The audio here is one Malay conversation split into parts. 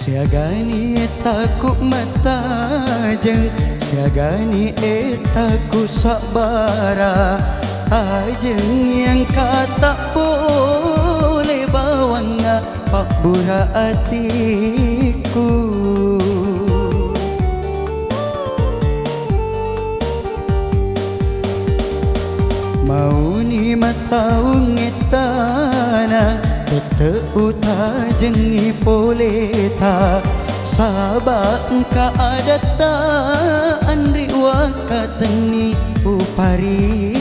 Siagani etaku mata jeng, siagani etaku sabara ajeng yang kata boleh bawanga pak bura hatiku. Mau ni mataung etana tete uta jengi poleta sabak ka adata andri wakateni upariyati.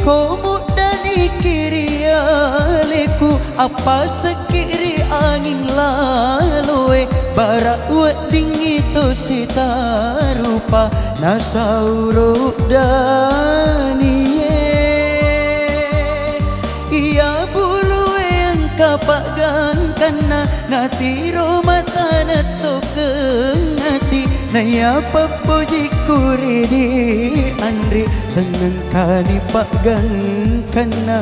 Komu dani kiri aleku apa sekiri angin lalu barak wedding itu sita rupa nasauruk dani iya bulu yang kapagan kana natiro mata nato kengati naya papuji kuridi andri tenang kani pak gangkana.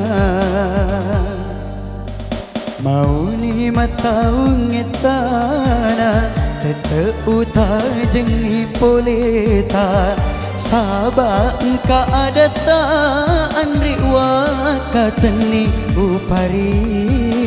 Mau ni mataung etana tete uta jengi poleta sabak ka adata andri wakateni upariyati.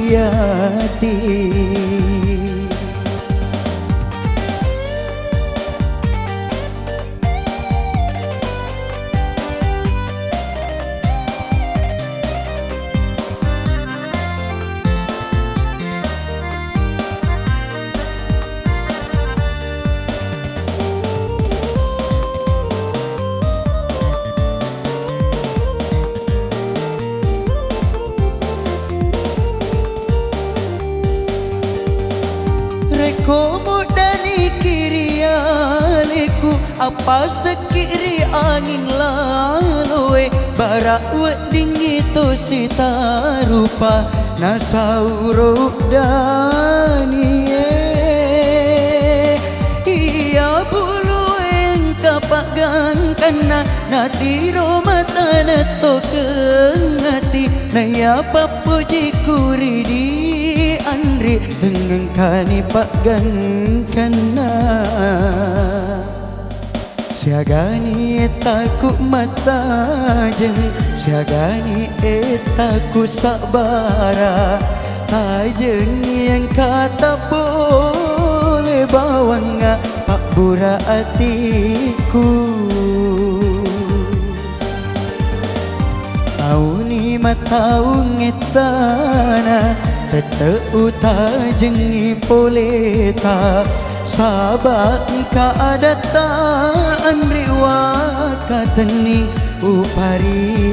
Komu dani kiri aleku apa sekiri angin lalu barak wedding itu sita rupa nasauruk dani iya bulu yang kapagang kana natiro mata nato kengati naya papuji kuridi andri dengan kani pak gangkana. Siagani etaku mata jeng, siagani etaku sabara tajeng yang kata boleh bawanga pak bura hatiku. Mau ni mataung etana tete uta jengi poleta sabak ka adata andri wakateni upariyati.